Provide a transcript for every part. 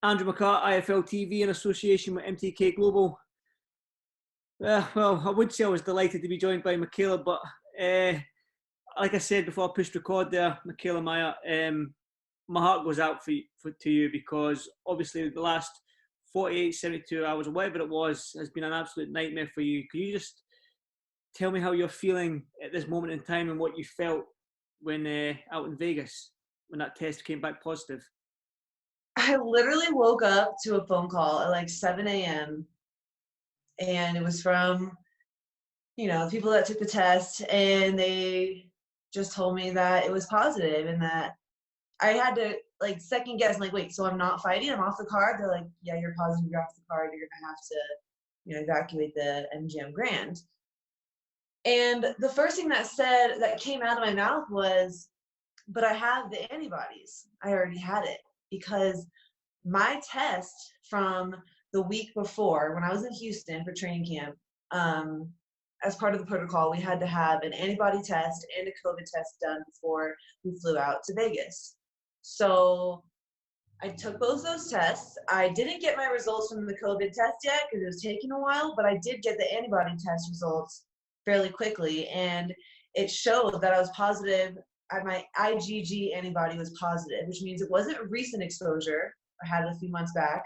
Andrew McCART, IFL TV in association with MTK Global. Well, I would say I was delighted to be joined by Mikaela, but like I said before I pushed record there, Mikaela Maya, my heart goes out to you, because obviously the last 48, 72 hours or whatever it was has been an absolute nightmare for you. Can you just tell me how you're feeling at this moment in time and what you felt when out in Vegas when that test came back positive? I literally woke up to a phone call at like 7 a.m. and it was from, people that took the test, and they just told me that it was positive and that I had to like second guess, like, wait, so I'm not fighting? I'm off the card? They're like, yeah, you're positive, you're off the card, you're gonna have to, evacuate the MGM Grand. And the first thing that came out of my mouth was, but I have the antibodies. I already had it, because my test from the week before, when I was in Houston for training camp, as part of the protocol, we had to have an antibody test and a COVID test done before we flew out to Vegas. So I took both those tests. I didn't get my results from the COVID test yet because it was taking a while, but I did get the antibody test results fairly quickly, and it showed that I was positive. My IgG antibody was positive, which means it wasn't recent exposure. I had it a few months back,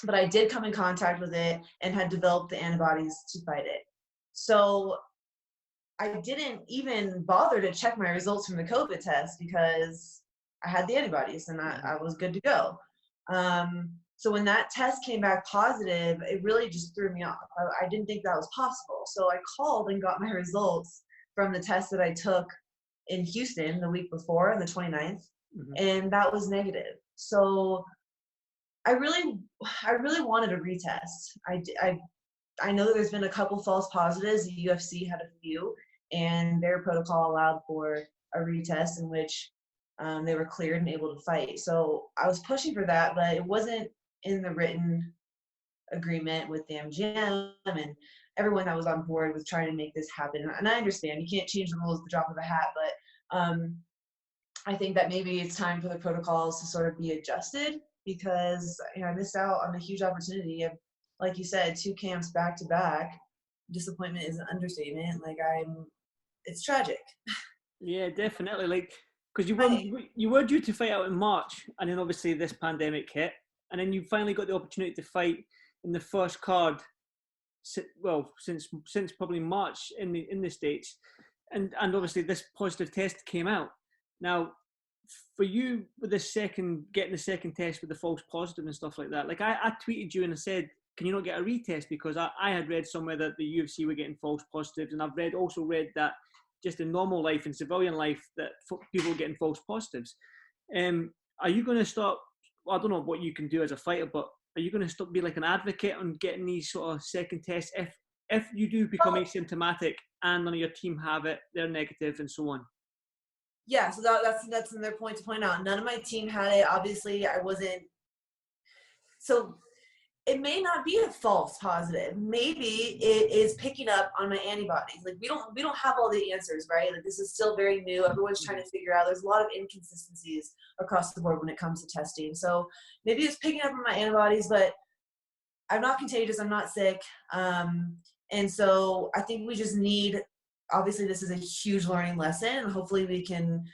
but I did come in contact with it and had developed the antibodies to fight it. So I didn't even bother to check my results from the COVID test because I had the antibodies and I was good to go. So when that test came back positive, it really just threw me off. I didn't think that was possible. So I called and got my results from the test that I took in Houston the week before, the 29th, and that was negative. So I really wanted a retest. I know that there's been a couple false positives. The UFC had a few, and their protocol allowed for a retest in which they were cleared and able to fight. So I was pushing for that, but it wasn't in the written agreement with the MGM, and everyone that was on board was trying to make this happen. And I understand you can't change the rules at the drop of a hat, but I think that maybe it's time for the protocols to sort of be adjusted, because I missed out on a huge opportunity. And like you said, 2 camps back to back. Disappointment is an understatement. It's tragic. Yeah, definitely. Like, because you were due to fight out in March, and then obviously this pandemic hit, and then you finally got the opportunity to fight in the first card. Well, since probably March in the States, and obviously this positive test came out. Now, for you with getting the second test with the false positive and stuff like that, like I tweeted you and I said, can you not get a retest? Because I had read somewhere that the UFC were getting false positives, and I've also read that just in normal life, in civilian life, that people are getting false positives. Are you going to start? Well, I don't know what you can do as a fighter, but are you going to stop being like an advocate on getting these sort of second tests if you do become asymptomatic and none of your team have it, they're negative, and so on? Yeah, so that's another point to point out. None of my team had it. Obviously, I wasn't. So it may not be a false positive. Maybe it is picking up on my antibodies. Like we don't have all the answers, right? Like this is still very new. Everyone's trying to figure out. There's a lot of inconsistencies across the board when it comes to testing. So maybe it's picking up on my antibodies, but I'm not contagious. I'm not sick. And so I think we just need, obviously this is a huge learning lesson, and hopefully we can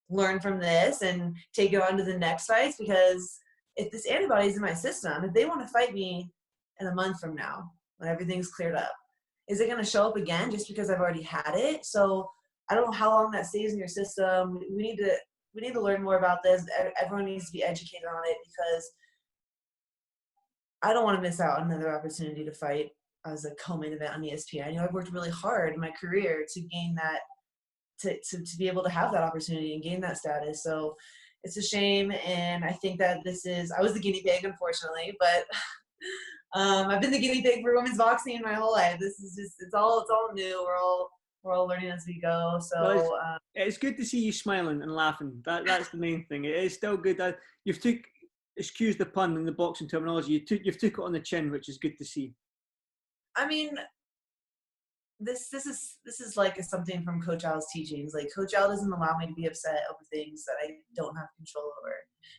learn from this and take it on to the next fights, because if this antibody is in my system, if they want to fight me in a month from now, when everything's cleared up, is it going to show up again just because I've already had it? So I don't know how long that stays in your system. We need to learn more about this. Everyone needs to be educated on it, because I don't want to miss out on another opportunity to fight as a co-main event on ESPN. I've worked really hard in my career to gain that, to be able to have that opportunity and gain that status. So it's a shame, and I think that I was the guinea pig, unfortunately, but I've been the guinea pig for women's boxing my whole life. This is just, it's all new. We're all learning as we go. So well, it's good to see you smiling and laughing. That's the main thing. It is still good that excuse the pun in the boxing terminology, you've took it on the chin, which is good to see. I mean, this is like something from Coach Al's teachings. Like Coach Al doesn't allow me to be upset over things that I don't have control over,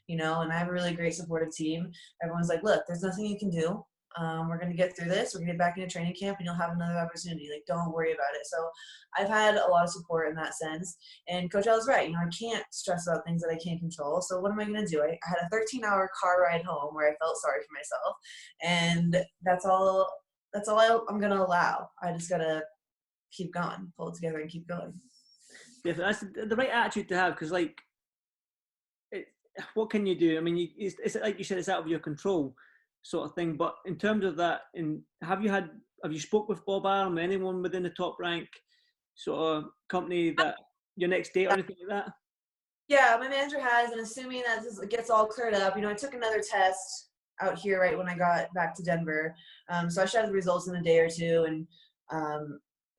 you know. And I have a really great supportive team. Everyone's like, look, there's nothing you can do. We're gonna get through this. We're gonna get back into training camp, and you'll have another opportunity. Like, don't worry about it. So, I've had a lot of support in that sense. And Coach Al is right. You know, I can't stress about things that I can't control. So, what am I gonna do? I had a 13-hour car ride home where I felt sorry for myself, and that's all. I'm gonna allow. I just gotta keep going, pull it together, and keep going. Yeah, that's the right attitude to have, because like, what can you do? I mean, it's like you said, it's out of your control, sort of thing. But in terms of that, have you spoke with Bob Arum, anyone within the Top Rank sort of company, that your next date or anything like that? Yeah, my manager has, and assuming that this gets all cleared up, you know, I took another test out here right when I got back to Denver. So I should have the results in a day or two, and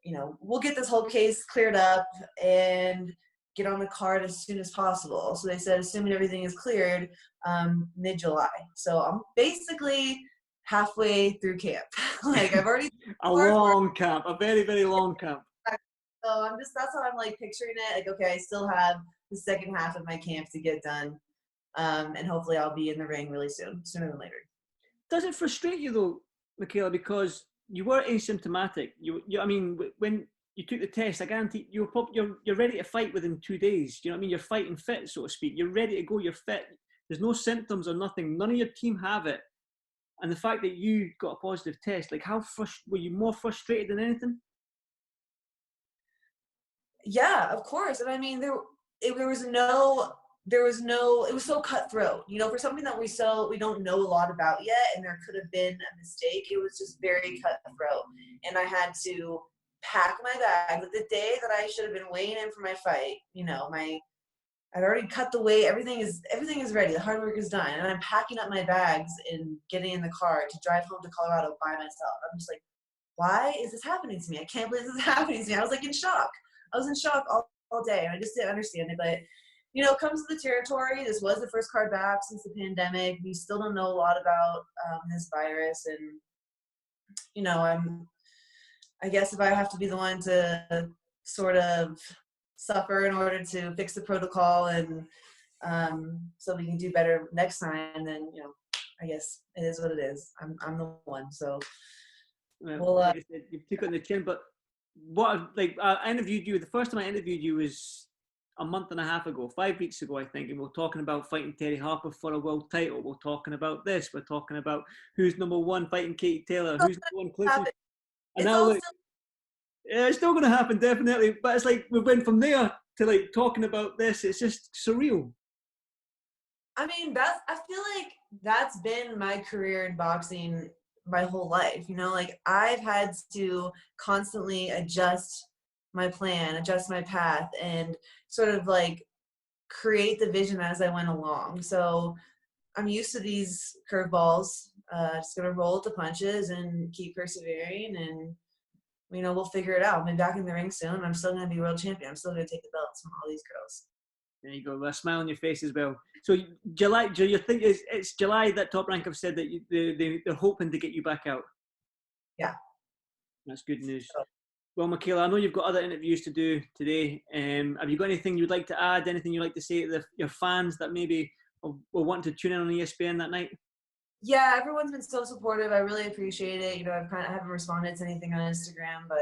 you know, we'll get this whole case cleared up and get on the card as soon as possible. So they said, assuming everything is cleared, mid-July. So I'm basically halfway through camp. Like I've already a long camp, a very, very long camp. So that's how I'm like picturing it. Like, okay, I still have the second half of my camp to get done. And hopefully I'll be in the ring really soon, sooner than later. Does it frustrate you though, Mikaela, because you were asymptomatic? I mean, when you took the test, I guarantee you're ready to fight within 2 days. You know what I mean? You're fighting fit, so to speak. You're ready to go. You're fit. There's no symptoms or nothing. None of your team have it. And the fact that you got a positive test, like were you more frustrated than anything? Yeah, of course. And I mean, it was so cutthroat, you know, for something that we don't know a lot about yet, and there could have been a mistake. It was just very cutthroat. And I had to pack my bag the day that I should have been weighing in for my fight. You know, I'd already cut the weight. Everything is ready. The hard work is done. And I'm packing up my bags and getting in the car to drive home to Colorado by myself. I'm just like, why is this happening to me? I can't believe this is happening to me. I was like in shock. I was in shock all day. And I just didn't understand it. But, you know, it comes to the territory. This was the first card back since the pandemic. We still don't know a lot about this virus. And, you know, I guess if I have to be the one to sort of suffer in order to fix the protocol and so we can do better next time, then, you know, I guess it is what it is. I'm the one. So well, like I said, you took it on the chin. But I interviewed you. The first time I interviewed you was a month and a half ago, 5 weeks ago, I think, and we're talking about fighting Terry Harper for a world title. We're talking about this. We're talking about who's number one, fighting Katie Taylor, who's number one, Clifton. And now, yeah, it's still going to happen, definitely. But it's like we went from there to like talking about this. It's just surreal. I mean, I feel like that's been my career in boxing my whole life. You know, like I've had to constantly adjust my plan, adjust my path, and sort of like create the vision as I went along. So I'm used to these curveballs. Just gonna roll with the punches and keep persevering, and you know, we'll figure it out. I'll be back in the ring soon. I'm still gonna be world champion. I'm still gonna take the belts from all these girls. There you go. A smile on your face as well. So July, do you think it's July that Top Rank have said that they're hoping to get you back out? Yeah. That's good news. Well, Mikaela, I know you've got other interviews to do today. Have you got anything you'd like to add? Anything you'd like to say to your fans that maybe will want to tune in on ESPN that night? Yeah, everyone's been so supportive. I really appreciate it. You know, I haven't responded to anything on Instagram, but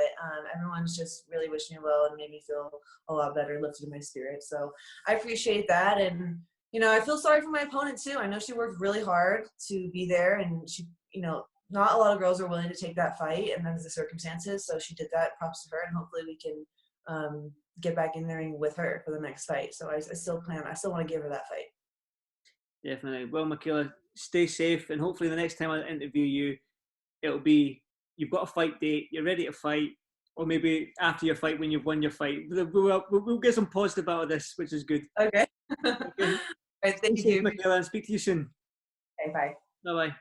everyone's just really wished me well and made me feel a lot better, lifted my spirit. So I appreciate that. And, you know, I feel sorry for my opponent too. I know she worked really hard to be there, and she, you know, not a lot of girls are willing to take that fight, and that's the circumstances. So she did that. Props to her, and hopefully we can get back in the ring with her for the next fight. So I still want to give her that fight. Definitely. Well, Mikaela, stay safe, and hopefully the next time I interview you, it'll be you've got a fight date, you're ready to fight, or maybe after your fight when you've won your fight. We'll get some positive out of this, which is good. Okay. Okay. All right, thank you, Mikaela, and speak to you soon. Okay, bye. Bye-bye.